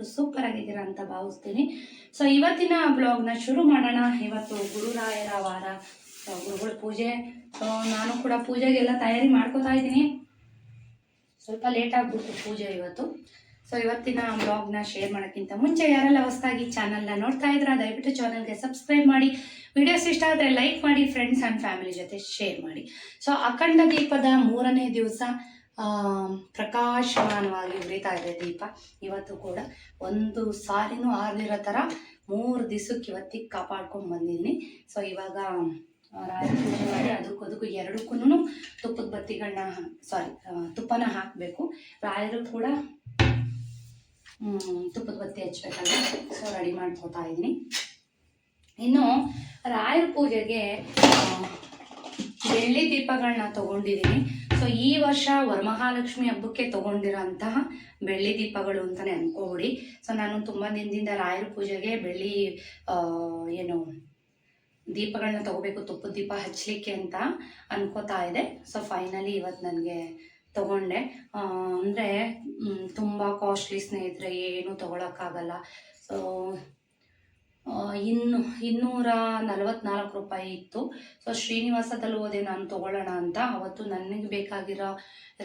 ಇವತ್ತು ಸೂಪರ್ ಆಗಿದ್ದೀರಾ ಅಂತ ಭಾವಿಸ್ತೀನಿ. ಸೊ ಇವತ್ತಿನ ಬ್ಲಾಗ್ನ ಶುರು ಮಾಡೋಣ. ಇವತ್ತು ಗುರುರಾಯರ ವಾರ, ಗುರುಗಳ ಪೂಜೆ. ಸೊ ನಾನು ಕೂಡ ಪೂಜೆಗೆಲ್ಲ ತಯಾರಿ ಮಾಡ್ಕೋತಾ ಇದ್ದೀನಿ. ಸ್ವಲ್ಪ ಲೇಟ್ ಆಗ್ಬಿಟ್ಟು ಪೂಜೆ ಇವತ್ತು. ಸೊ ಇವತ್ತಿನ ಬ್ಲಾಗ್ನ ಶೇರ್ ಮಾಡೋಕ್ಕಿಂತ ಮುಂಚೆ ಯಾರೆಲ್ಲ ಹೊಸದಾಗಿ ಚಾನಲ್ನ ನೋಡ್ತಾ ಇದ್ರ ದಯವಿಟ್ಟು ಚಾನಲ್ಗೆ ಸಬ್ಸ್ಕ್ರೈಬ್ ಮಾಡಿ, ವಿಡಿಯೋಸ್ ಇಷ್ಟ ಆದರೆ ಲೈಕ್ ಮಾಡಿ, ಫ್ರೆಂಡ್ಸ್ ಆ್ಯಂಡ್ ಫ್ಯಾಮಿಲಿ ಜೊತೆ ಶೇರ್ ಮಾಡಿ. ಸೊ ಅಖಂಡ ದೀಪದ 3ನೇ ದಿವಸ ಪ್ರಕಾಶಮಾನವಾಗಿ ಉರಿತಾ ಇದೆ ದೀಪ. ಇವತ್ತು ಕೂಡ ಒಂದು ಸಾರಿನೂ ಆರ್ದಿರೋ ಥರ 3 ದಿವಸಕ್ಕೆ ಇವತ್ತಿಗೆ ಕಾಪಾಡ್ಕೊಂಡು ಬಂದಿದ್ದೀನಿ. ಸೊ ಇವಾಗ ರಾಯರ ಪೂಜೆ ಮಾಡಿ ಅದಕ್ಕೂ ಎರಡಕ್ಕೂ ತುಪ್ಪದ ಬತ್ತಿಗಳನ್ನ ತುಪ್ಪನ ಹಾಕಬೇಕು. ರಾಯರು ಕೂಡ ತುಪ್ಪದ ಬತ್ತಿ ಹಚ್ಬೇಕಲ್ಲ. ಸೊ ರೆಡಿ ಮಾಡ್ಕೋತಾ ಇದ್ದೀನಿ. ಇನ್ನು ರಾಯರ ಪೂಜೆಗೆ ಬೆಳ್ಳಿ ದೀಪಗಳನ್ನ ತಗೊಂಡಿದ್ದೀನಿ. ಸೊ ಈ ವರ್ಷ ವರಮಹಾಲಕ್ಷ್ಮಿ ಹಬ್ಬಕ್ಕೆ ತಗೊಂಡಿರೋಂತಹ ಬೆಳ್ಳಿ ದೀಪಗಳು ಅಂತಾನೆ ಅನ್ಕೋಬಿಡಿ. ಸೊ ನಾನು ತುಂಬ ದಿನದಿಂದ ರಾಯರ ಪೂಜೆಗೆ ಬೆಳ್ಳಿ ದೀಪಗಳನ್ನ ತಗೋಬೇಕು, ತುಪ್ಪದ ದೀಪ ಹಚ್ಚಲಿಕ್ಕೆ ಅಂತ ಅನ್ಕೋತಾ ಇದೆ. ಸೊ ಫೈನಲಿ ಇವತ್ತು ನನಗೆ ತಗೊಂಡೆ. ಅಂದರೆ ತುಂಬ ಕಾಸ್ಟ್ಲಿ ಸ್ನೇಹಿತರೆ, ಏನು ತಗೊಳಕ್ಕಾಗಲ್ಲ. ಸೊ 244 ರೂಪಾಯಿ ಇತ್ತು. ಸೊ ಶ್ರೀನಿವಾಸದಲ್ಲಿ ಹೋದೆ ನಾನು ತಗೊಳ್ಳೋಣ ಅಂತ. ಅವತ್ತು ನನಗೆ ಬೇಕಾಗಿರೋ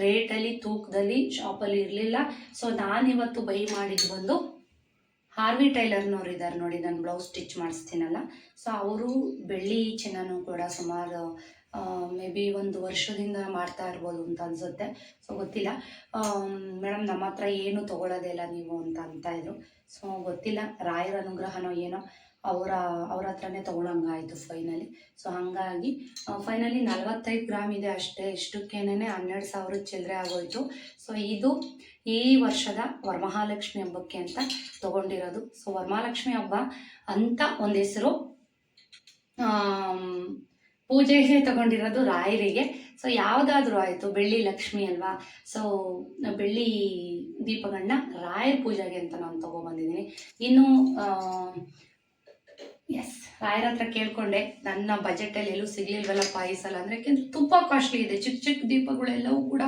ರೇಟಲ್ಲಿ ತೂಕದಲ್ಲಿ ಶಾಪಲ್ಲಿ ಇರಲಿಲ್ಲ. ಸೊ ನಾನಿವತ್ತು ಬೈ ಮಾಡಿದ್ದು ಬಂದು ಹಾರ್ವಿ ಟೈಲರ್ನವ್ರು ಇದ್ದಾರೆ ನೋಡಿ, ನಾನು ಬ್ಲೌಸ್ ಸ್ಟಿಚ್ ಮಾಡಿಸ್ತೀನಲ್ಲ. ಸೊ ಅವರು ಬೆಳ್ಳಿ ಚಿನ್ನನೂ ಕೂಡ ಸುಮಾರು ಮೇ ಬಿ 1 ವರ್ಷದಿಂದ ಮಾಡ್ತಾ ಇರ್ಬೋದು ಅಂತ ಅನ್ಸುತ್ತೆ. ಸೊ ಗೊತ್ತಿಲ್ಲ. ಮೇಡಮ್ ನಮ್ಮ ಹತ್ರ ಏನು ತೊಗೊಳ್ಳೋದೇ ಇಲ್ಲ ನೀವು ಅಂತ ಇದ್ರು. ಸೊ ಗೊತ್ತಿಲ್ಲ, ರಾಯರ ಅನುಗ್ರಹನೋ ಏನೋ ಅವ್ರ ಹತ್ರನೇ ತೊಗೊಳಂಗಾಯಿತು ಫೈನಲಿ. ಸೊ ಹಾಗಾಗಿ ಫೈನಲಿ 45 ಗ್ರಾಮ್ ಇದೆ ಅಷ್ಟೇ. ಇಷ್ಟಕ್ಕೇನೆ 12,000 ಚಿಲ್ಲರೆ ಆಗೋಯ್ತು. ಸೊ ಇದು ಈ ವರ್ಷದ ವರಮಹಾಲಕ್ಷ್ಮಿ ಹಬ್ಬಕ್ಕೆ ಅಂತ ತಗೊಂಡಿರೋದು. ಸೊ ವರಮಹಾಲಕ್ಷ್ಮಿ ಹಬ್ಬ ಅಂತ ಒಂದು ಹೆಸರು, ಪೂಜೆಗೆ ತಗೊಂಡಿರೋದು ರಾಯರಿಗೆ. ಸೊ ಯಾವುದಾದ್ರೂ ಆಯಿತು, ಬೆಳ್ಳಿ ಲಕ್ಷ್ಮಿ ಅಲ್ವಾ. ಸೊ ಬೆಳ್ಳಿ ದೀಪಗಳನ್ನ ರಾಯರ ಪೂಜೆಗೆ ಅಂತ ನಾನು ತೊಗೊಬಂದಿದ್ದೀನಿ. ಇನ್ನು ರಾಯರ ಹತ್ರ ಕೇಳ್ಕೊಂಡೆ, ನನ್ನ ಬಜೆಟಲ್ಲಿ ಎಲ್ಲೂ ಸಿಗ್ಲಿಲ್ವಲ್ಲ ಪಾಯಿಸಲ್ಲ ಅಂದರೆ, ಯಾಕೆಂದರೆ ತುಂಬ ಕಾಸ್ಟ್ಲಿ ಇದೆ. ಚಿಕ್ಕ ಚಿಕ್ಕ ದೀಪಗಳೆಲ್ಲವೂ ಕೂಡ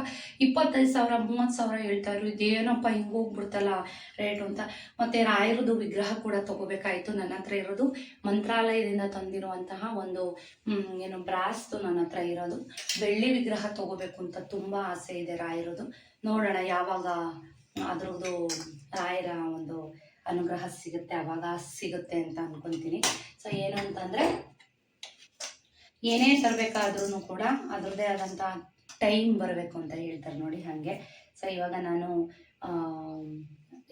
25,000 30,000 ಹೇಳ್ತಾಯಿದ್ರು. ಇದೇನಪ್ಪ ಹಿಂಗೆ ಹೋಗ್ಬಿಡ್ತಲ್ಲ ರೇಟು ಅಂತ. ಮತ್ತು ರಾಯರದು ವಿಗ್ರಹ ಕೂಡ ತೊಗೋಬೇಕಾಯಿತು. ನನ್ನ ಹತ್ರ ಇರೋದು ಮಂತ್ರಾಲಯದಿಂದ ತಂದಿರುವಂತಹ ಒಂದು ಬ್ರಾಸ್ದು ನನ್ನ ಹತ್ರ ಇರೋದು. ಬೆಳ್ಳಿ ವಿಗ್ರಹ ತೊಗೋಬೇಕು ಅಂತ ತುಂಬ ಆಸೆ ಇದೆ ರಾಯರದು. ನೋಡೋಣ ಯಾವಾಗ ಅದ್ರದ್ದು ರಾಯರ ಒಂದು ಅನುಗ್ರಹ ಸಿಗುತ್ತೆ ಆವಾಗ ಸಿಗುತ್ತೆ ಅಂತ ಅನ್ಕೊತೀನಿ. ಸೊ ಏನು ಅಂತಂದರೆ, ಏನೇ ತರಬೇಕಾದ್ರೂ ಕೂಡ ಅದರದ್ದೇ ಆದಂಥ ಟೈಮ್ ಬರಬೇಕು ಅಂತ ಹೇಳ್ತಾರೆ ನೋಡಿ, ಹಾಗೆ. ಸೊ ಇವಾಗ ನಾನು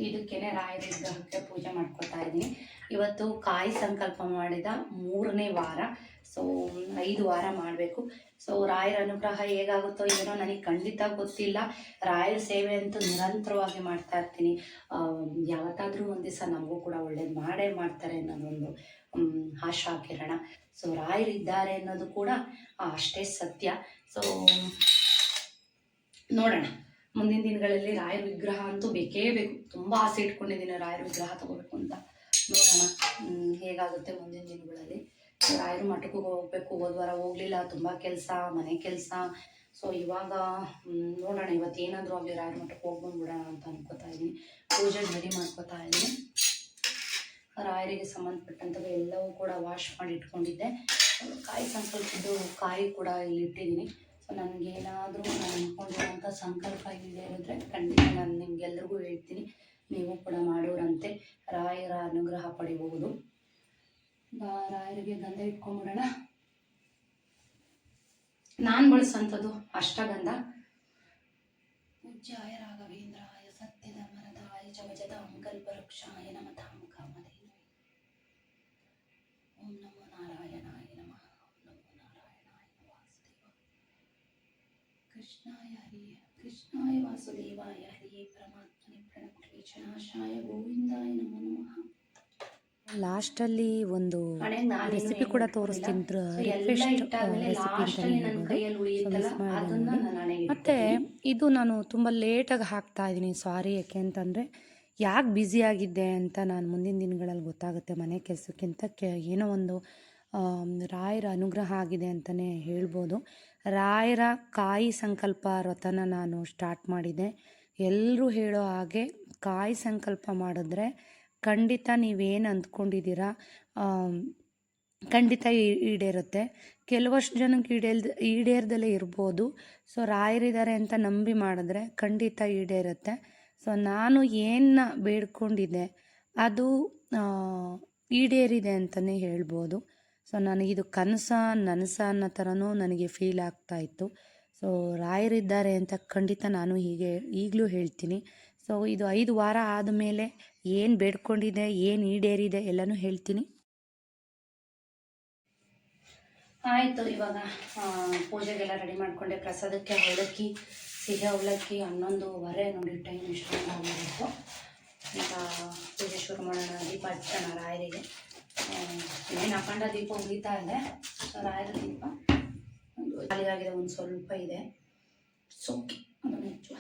ಇದಕ್ಕೇನೆ ರಾಯರ ವಿಗ್ರಹಕ್ಕೆ ಪೂಜೆ ಮಾಡ್ಕೊತಾ ಇದ್ದೀನಿ. ಇವತ್ತು ಕಾಯಿ ಸಂಕಲ್ಪ ಮಾಡಿದ 3ನೇ ವಾರ. ಸೊ 5 ವಾರ ಮಾಡಬೇಕು. ಸೊ ರಾಯರ ಅನುಗ್ರಹ ಹೇಗಾಗುತ್ತೋ ಏನೋ ನನಗೆ ಖಂಡಿತ ಗೊತ್ತಿಲ್ಲ. ರಾಯರ ಸೇವೆ ಅಂತೂ ನಿರಂತರವಾಗಿ ಮಾಡ್ತಾ ಇರ್ತೀನಿ. ಯಾವತ್ತಾದರೂ ಒಂದು ದಿವಸ ನಮಗೂ ಕೂಡ ಒಳ್ಳೇದು ಮಾಡೇ ಮಾಡ್ತಾರೆ ಅನ್ನೋದೊಂದು ಆಶಾ ಕಿರಣ. ಸೊ ರಾಯರಿದ್ದಾರೆ ಅನ್ನೋದು ಕೂಡ ಅಷ್ಟೇ ಸತ್ಯ. ಸೊ ನೋಡೋಣ, ಮುಂದಿನ ದಿನಗಳಲ್ಲಿ ರಾಯರ ವಿಗ್ರಹ ಅಂತೂ ಬೇಕೇ ಬೇಕು. ತುಂಬ ಆಸೆ ಇಟ್ಕೊಂಡಿದ್ದೀನಿ ರಾಯರ ವಿಗ್ರಹ ತಗೋಬೇಕು ಅಂತ. ನೋಡೋಣ ಹೇಗಾಗುತ್ತೆ ಮುಂದಿನ ದಿನಗಳಲ್ಲಿ. ರಾಯರ ಮಠಕ್ಕೆ ಹೋಗ್ಬೇಕು. ಹೋದ್ವಾರ ಹೋಗಲಿಲ್ಲ, ತುಂಬ ಕೆಲಸ, ಮನೆ ಕೆಲಸ. ಸೊ ಇವಾಗ ನೋಡೋಣ, ಇವತ್ತು ಏನಾದರೂ ಆಗಲಿ ರಾಯರ ಮಠಕ್ಕೆ ಹೋಗ್ಬಂದ್ಬಿಡೋಣ ಅಂತ ಅನ್ಕೋತಾ ಇದ್ದೀನಿ. ಪೂಜೆಗೆ ರೆಡಿ ಮಾಡ್ಕೋತಾ ಇದ್ದೀನಿ. ರಾಯರಿಗೆ ಸಂಬಂಧಪಟ್ಟಂಥವು ಎಲ್ಲವೂ ಕೂಡ ವಾಶ್ ಮಾಡಿ ಇಟ್ಕೊಂಡಿದ್ದೆ. ಕಾಯಿ ಸಂಕಲ್ಪದ್ದು ಕಾಯಿ ಕೂಡ ಇಲ್ಲಿ ಇಟ್ಟಿದ್ದೀನಿ. ಸೊ ನನಗೇನಾದರೂ ನಾನು ಅಂದ್ಕೊಂಡಿರೋಂಥ ಸಂಕಲ್ಪ ಈಡೇರಿದ್ರೆ ಖಂಡಿತ ನಾನು ನಿಮ್ಗೆಲ್ರಿಗೂ ಹೇಳ್ತೀನಿ. ನೀವು ಕೂಡ ಮಾಡೋರಂತೆ ರಾಯರ ಅನುಗ್ರಹ ಪಡಿಬಹುದು. ರಾಯರಿಗೆ ಗಂಧ ಇಟ್ಕೊಂಡ್ಬಿಡೋಣ. ನಾನು ಬಳಸೋಂಥದ್ದು ಅಷ್ಟಗಂಧ. ಪೂಜ್ಯಾಯ ರಾಘವೇಂದ್ರಾಯ ಸತ್ಯದ ಮರದಾಯ ಜಗಜದ ಕಲ್ಪವೃಕ್ಷಾಯ ನಮಃ ಕಾಮಧೇನು. ಓಂ ನಮೋ ನಾರಾಯಣಾಯ ನಮಃ. ಓಂ ನಮೋ ನಾರಾಯಣಾಯ ವಾಸುದೇವ. ಕೃಷ್ಣಾಯ ವಾಸುದೇವಾಯ ಹರಿಯೇ ಪರಮಾತ್ಮನೇ ಪ್ರಣಕ್ಲೇಶನಾಶಾಯ ಗೋವಿಂದಾಯ ನಮೋ ನಮಃ. ಲಾಸ್ಟಲ್ಲಿ ಒಂದು ರೆಸಿಪಿ ಕೂಡ ತೋರಿಸ್ತೀನಿ, ರಿಕ್ವೆಸ್ಟ್ ರೆಸಿಪಿ ಮತ್ತು ಇದು ನಾನು ತುಂಬ ಲೇಟಾಗಿ ಹಾಕ್ತಾ ಇದ್ದೀನಿ. ಸಾರಿ, ಯಾಕೆ ಅಂತಂದರೆ ಯಾಕೆ ಬ್ಯುಸಿಯಾಗಿದ್ದೆ ಅಂತ ನಾನು ಮುಂದಿನ ದಿನಗಳಲ್ಲಿ ಗೊತ್ತಾಗುತ್ತೆ. ಮನೆ ಕೆಲಸಕ್ಕಿಂತ ಏನೋ ಒಂದು ರಾಯರ ಅನುಗ್ರಹ ಆಗಿದೆ ಅಂತಲೇ ಹೇಳ್ಬೋದು. ರಾಯರ ಕಾಯಿ ಸಂಕಲ್ಪ ವ್ರತನ ನಾನು ಸ್ಟಾರ್ಟ್ ಮಾಡಿದ್ದೆ. ಎಲ್ಲರೂ ಹೇಳೋ ಹಾಗೆ ಕಾಯಿ ಸಂಕಲ್ಪ ಮಾಡಿದ್ರೆ ಖಂಡಿತ ನೀವೇನು ಅಂದ್ಕೊಂಡಿದ್ದೀರಾ ಖಂಡಿತ ಈಡೇರುತ್ತೆ. ಕೆಲವಷ್ಟು ಜನಕ್ಕೆ ಈಡೇರ್ದಲೇ ಇರ್ಬೋದು. ಸೊ ರಾಯರಿದ್ದಾರೆ ಅಂತ ನಂಬಿ ಮಾಡಿದ್ರೆ ಖಂಡಿತ ಈಡೇರುತ್ತೆ. ಸೊ ನಾನು ಏನು ಬೇಡ್ಕೊಂಡಿದ್ದೆ ಅದು ಈಡೇರಿದೆ ಅಂತಲೇ ಹೇಳ್ಬೋದು. ಸೊ ನನಗಿದು ನನಸ ಅನ್ನೋ ಥರನೂ ನನಗೆ ಫೀಲ್ ಆಗ್ತಾಯಿತ್ತು. ಸೊ ರಾಯರಿದ್ದಾರೆ ಅಂತ ಖಂಡಿತ ನಾನು ಈಗಲೂ ಹೇಳ್ತೀನಿ. ಸೊ ಇದು 5 ವಾರ ಆದಮೇಲೆ ಏನು ಬೇಡ್ಕೊಂಡಿದ್ದೆ, ಏನು ಈಡೇರಿದೆ ಎಲ್ಲನೂ ಹೇಳ್ತೀನಿ. ಆಯಿತು, ಇವಾಗ ಪೂಜೆಗೆಲ್ಲ ರೆಡಿ ಮಾಡಿಕೊಂಡೆ. ಪ್ರಸಾದಕ್ಕೆ ಅವಲಕ್ಕಿ, ಸಿಹಿ ಅವಲಕ್ಕಿ 11:30 ನೋಡಿ ಟೈಮ್ ಇಷ್ಟೊಂದು ಆಗಿತ್ತು. ಈಗ ಪೂಜೆ ಶುರು ಮಾಡೋಣ. ದೀಪ ಹಚ್ಚೋಣ ರಾಯರಿಗೆ. ಏನು ಅಖಂಡ ದೀಪ ಉಳಿತಾ ಇದೆ. ರಾಯರ ದೀಪ ಖಾಲಿಯಾಗಿದೆ, ಒಂದು ಸ್ವಲ್ಪ ಇದೆ. ಸೊಕ್ಕಿ ಅದನ್ನು ಹೆಚ್ಚುವ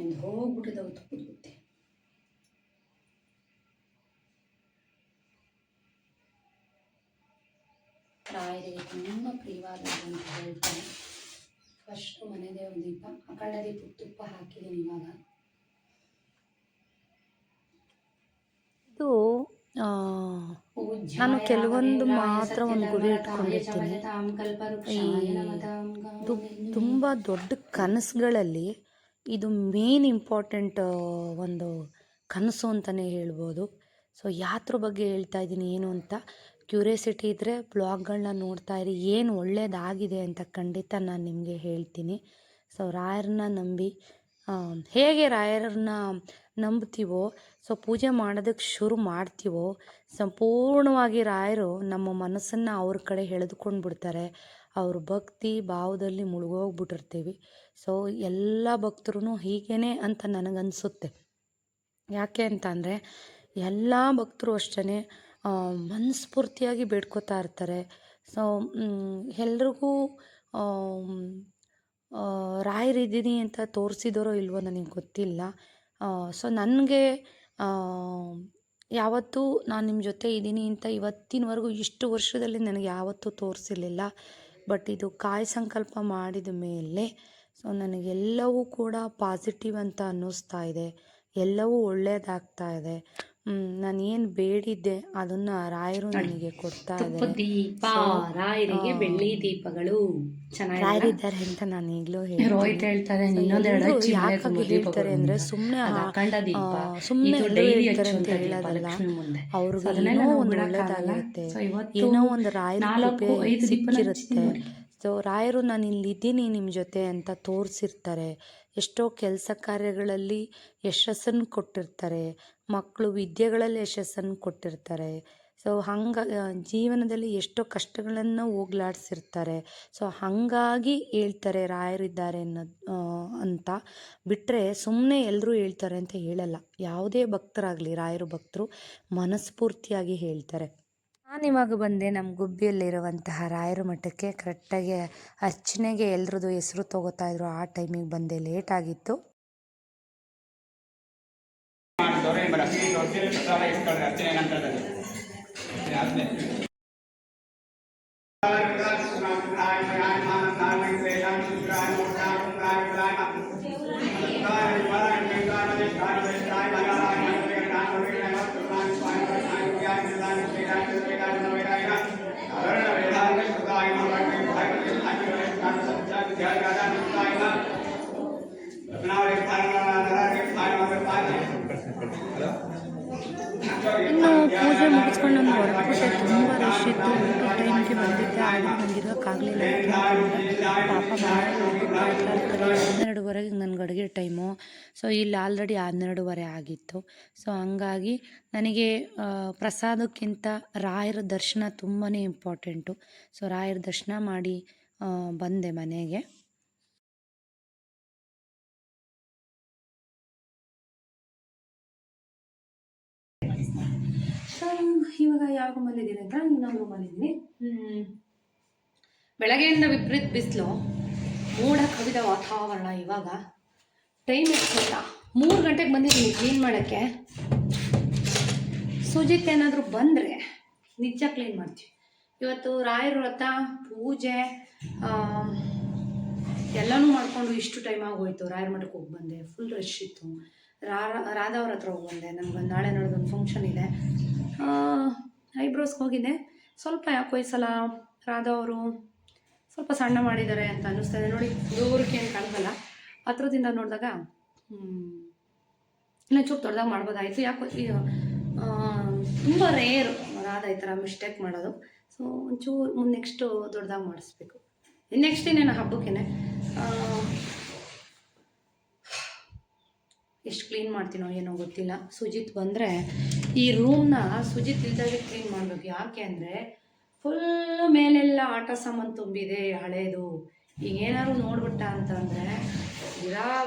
ಎಂದು ಹೋಗ್ಬಿಟ್ಟಿದ್ದಾವೆ ತುಪ್ಪದ ಬುತ್ತಿ. ರಾಯರಿಗೆ ತುಂಬ ಪ್ರಿಯವಾದದ್ದು ಅಂತ ಹೇಳ್ತೀನಿ. ಫಸ್ಟು ಮನೆ ದೇವ್ರ ದೀಪ, ಅಖಂಡ ದೀಪಕ್ಕೆ ತುಪ್ಪ ಹಾಕಿದ್ದೀನಿ. ಇವಾಗ ಇದು ನಾನು ಕೆಲವೊಂದು ಮಾತ್ರ ಒಂದು ಗುರಿ ಇಟ್ಕೊಂಡಿರ್ತೀನಿ. ತುಂಬ ದೊಡ್ಡ ಕನಸುಗಳಲ್ಲಿ ಇದು ಮೇನ್ ಇಂಪಾರ್ಟೆಂಟ್ ಒಂದು ಕನಸು ಅಂತಲೇ ಹೇಳ್ಬೋದು. ಸೊ ಯಾತ್ರ ಬಗ್ಗೆ ಹೇಳ್ತಾ ಇದ್ದೀನಿ ಏನು ಅಂತ ಕ್ಯೂರಿಯಾಸಿಟಿ ಇದ್ದರೆ ಬ್ಲಾಗ್ಗಳನ್ನ ನೋಡ್ತಾ ಇರಿ. ಏನು ಒಳ್ಳೆಯದಾಗಿದೆ ಅಂತ ಖಂಡಿತ ನಾನು ನಿಮಗೆ ಹೇಳ್ತೀನಿ. ಸೊ ರಾಯರನ್ನ ನಂಬಿ ಹೇಗೆ ರಾಯರನ್ನ ನಂಬ್ತೀವೋ, ಸೊ ಪೂಜೆ ಮಾಡೋದಕ್ಕೆ ಶುರು ಮಾಡ್ತೀವೋ, ಸಂಪೂರ್ಣವಾಗಿ ರಾಯರು ನಮ್ಮ ಮನಸ್ಸನ್ನು ಅವ್ರ ಕಡೆ ಎಳೆದುಕೊಂಡು ಬಿಡ್ತಾರೆ. ಅವ್ರ ಭಕ್ತಿ ಭಾವದಲ್ಲಿ ಮುಳುಗೋಗ್ಬಿಟ್ಟಿರ್ತೀವಿ. ಸೊ ಎಲ್ಲ ಭಕ್ತರು ಹೀಗೇ ಅಂತ ನನಗನ್ಸುತ್ತೆ. ಯಾಕೆ ಅಂತ ಅಂದರೆ ಎಲ್ಲ ಭಕ್ತರು ಅಷ್ಟೇ ಮನಸ್ಫೂರ್ತಿಯಾಗಿ ಬೇಡ್ಕೋತಾ ಇರ್ತಾರೆ. ಸೊ ಎಲ್ರಿಗೂ ರಾಯರಿದ್ದೀನಿ ಅಂತ ತೋರಿಸಿದರೋ ಇಲ್ವೋ ನನಗೆ ಗೊತ್ತಿಲ್ಲ. ಸೊ ನನಗೆ ಯಾವತ್ತೂ ನಾನು ನಿಮ್ಮ ಜೊತೆ ಇದ್ದೀನಿ ಅಂತ ಇವತ್ತಿನವರೆಗೂ ಇಷ್ಟು ವರ್ಷದಲ್ಲಿ ನನಗೆ ಯಾವತ್ತೂ ತೋರಿಸಿರಲಿಲ್ಲ. ಬಟ್ ಇದು ಕಾಯಿ ಸಂಕಲ್ಪ ಮಾಡಿದ ಮೇಲೆ ಸೊ ನನಗೆಲ್ಲವೂ ಕೂಡ ಪಾಸಿಟಿವ್ ಅಂತ ಅನ್ನಿಸ್ತಾ ಇದೆ. ಎಲ್ಲವೂ ಒಳ್ಳೆಯದಾಗ್ತಾ ಇದೆ. ನಾನು ಏನು ಬೇಡಿದ್ದೆ ಅದನ್ನು ರಾಯರು ನನಗೆ ಕೊಡ್ತಾ ಇದ್ದಾರೆ. ದೀಪ ರಾಯರಿಗೆ ಬೆಳ್ಳಿ ದೀಪಗಳು ರಾಯರಿದ್ದಾರೆ ಅಂತ ನಾನು ಈಗಲೂ ಹೇಳ್ತಾರೆ. ಯಾಕಾಗಿ ಹೇಳ್ತಾರೆ ಅಂದರೆ ಸುಮ್ಮನೆ ಹೇಳ್ತಾರೆ ಅಂತ ಹೇಳೋದಲ್ಲ. ಅವ್ರಿಗೆ ಏನೋ ಒಂದು ಒಳ್ಳೇದಾಗಿರುತ್ತೆ, ಏನೋ ಒಂದು ರಾಯರ ಕೃಪೆ ಸಿಕ್ಕಿರುತ್ತೆ. ಸೊ ರಾಯರು ನಾನು ಇಲ್ಲಿದ್ದೀನಿ ನಿಮ್ಮ ಜೊತೆ ಅಂತ ತೋರಿಸಿರ್ತಾರೆ. ಎಷ್ಟೋ ಕೆಲಸ ಕಾರ್ಯಗಳಲ್ಲಿ ಯಶಸ್ಸನ್ನು ಕೊಟ್ಟಿರ್ತಾರೆ. ಮಕ್ಕಳು ವಿದ್ಯೆಗಳಲ್ಲಿ ಯಶಸ್ಸನ್ನು ಕೊಟ್ಟಿರ್ತಾರೆ. ಸೊ ಜೀವನದಲ್ಲಿ ಎಷ್ಟೋ ಕಷ್ಟಗಳನ್ನು ಹೋಗ್ಲಾಡಿಸಿರ್ತಾರೆ. ಸೊ ಹಾಗಾಗಿ ಹೇಳ್ತಾರೆ ರಾಯರಿದ್ದಾರೆ ಅಂತ ಬಿಟ್ಟರೆ ಸುಮ್ಮನೆ ಎಲ್ಲರೂ ಹೇಳ್ತಾರೆ ಅಂತ ಹೇಳಲ್ಲ. ಯಾವುದೇ ಭಕ್ತರಾಗಲಿ ರಾಯರು ಭಕ್ತರು ಮನಸ್ಫೂರ್ತಿಯಾಗಿ ಹೇಳ್ತಾರೆ. ನಾನಿವಾಗ ಬಂದೆ ನಮ್ಮ ಗುಬ್ಬಿಯಲ್ಲಿರುವಂತಹ ರಾಯರ ಮಠಕ್ಕೆ. ಕರೆಕ್ಟಾಗಿ ಅರ್ಚನೆಗೆ ಎಲ್ರದ್ದು ಹೆಸರು ತಗೋತಾ ಇದ್ರು. ಆ ಟೈಮಿಗೆ ಬಂದೆ, ಲೇಟ್ ಆಗಿತ್ತು. ಇನ್ನು ಪೂಜೆ ಮುಗಿಸ್ಕೊಂಡು ನಾನು ಹೊರಟ್ಬಿಟ್ಟೆ. ತುಂಬ ರಶ್ ಇತ್ತು. ಊಟ ಟೈಮ್ಗೆ ಬಂದಿದ್ದೆ, ಆದರೂ ನನಗೆ ಇರೋಕ್ಕಾಗಲಿಲ್ಲ. ಪಾಪ ಮಾಡ್ತಾರೆ 12ವರೆಗೆ ನನಗೆ ಅಡುಗೆ ಟೈಮು. ಸೊ ಇಲ್ಲಿ ಆಲ್ರೆಡಿ 12:30 ಆಗಿತ್ತು. ಸೊ ಹಂಗಾಗಿ ನನಗೆ ಪ್ರಸಾದಕ್ಕಿಂತ ರಾಯರ ದರ್ಶನ ತುಂಬಾ ಇಂಪಾರ್ಟೆಂಟು. ಸೊ ರಾಯರ ದರ್ಶನ ಮಾಡಿ ಬಂದೆ ಮನೆಗೆ. ಸೊ ಇವಾಗ ಯಾವ ರೂಮಲ್ಲಿದ್ದೀನಿ ಅಂತ ಇನ್ನೊಂದು ರೂಮಲ್ಲಿದ್ದೀನಿ. ಬೆಳಗ್ಗೆಯಿಂದ ವಿಪರೀತ ಬಿಸಿಲು, ಮೋಡ ಕವಿದ ವಾತಾವರಣ. ಇವಾಗ ಟೈಮ್ ಎಷ್ಟು 3 ಗಂಟೆಗೆ ಬಂದಿದ್ದೀನಿ ಕ್ಲೀನ್ ಮಾಡೋಕ್ಕೆ. ಸುಜಿತ್ ಏನಾದರೂ ಬಂದರೆ ನಿಜ ಕ್ಲೀನ್ ಮಾಡ್ತೀವಿ. ಇವತ್ತು ರಾಯರ ವ್ರತ, ಪೂಜೆ ಎಲ್ಲನೂ ಮಾಡಿಕೊಂಡು ಇಷ್ಟು ಟೈಮ್ ಆಗೋಯ್ತು. ರಾಯರ ಮಠಕ್ಕೆ ಹೋಗಿ ಬಂದೆ, ಫುಲ್ ರಶ್ ಇತ್ತು. ರಾಧಾ ಅವ್ರ ಹತ್ರ ಹೋಗಿ ಬಂದೆ. ನನಗೊಂದು ನಾಳೆ ನೋಡೋದೊಂದು ಫಂಕ್ಷನ್ ಇದೆ. ಐಬ್ರೋಸ್ಗೆ ಹೋಗಿದ್ದೆ. ಸ್ವಲ್ಪ ಯಾಕೋ ಈ ಸಲ ರಾಧಾ ಅವರು ಸ್ವಲ್ಪ ಸಣ್ಣ ಮಾಡಿದ್ದಾರೆ ಅಂತ ಅನ್ನಿಸ್ತದೆ. ನೋಡಿ ದೂರಕ್ಕೆ ಏನು ಕಾಣಲ್ಲ, ಹತ್ರದಿಂದ ನೋಡಿದಾಗ ಇನ್ನೂ ಚೂರು ದೊಡ್ಡದಾಗಿ ಮಾಡ್ಬೋದಾಯಿತು. ಯಾಕೋ ತುಂಬ ರೇರು ರಾಧಾ ಈ ಥರ ಮಿಸ್ಟೇಕ್ ಮಾಡೋದು. ಸೊ ಒಂಚೂರು ನೆಕ್ಸ್ಟು ದೊಡ್ಡದಾಗಿ ಮಾಡಿಸ್ಬೇಕು. ನೆಕ್ಸ್ಟ್ ಇನ್ನೇನು ಹಬ್ಬಕ್ಕೇನೆ ಎಷ್ಟು ಕ್ಲೀನ್ ಮಾಡ್ತೀನೋ ಏನೋ ಗೊತ್ತಿಲ್ಲ. ಸುಜಿತ್ ಬಂದರೆ ಈ ರೂಮ್ನ ಸುಜಿತ್ ಇಲ್ದಾಗೆ ಕ್ಲೀನ್ ಮಾಡಬೇಕು. ಯಾಕೆ ಅಂದರೆ ಫುಲ್ಲು ಮೇಲೆಲ್ಲ ಆಟ ಸಾಮಾನು ತುಂಬಿದೆ ಹಳೇದು. ಈಗ ಏನಾದ್ರು ನೋಡ್ಬಿಟ್ಟ ಅಂತಂದರೆ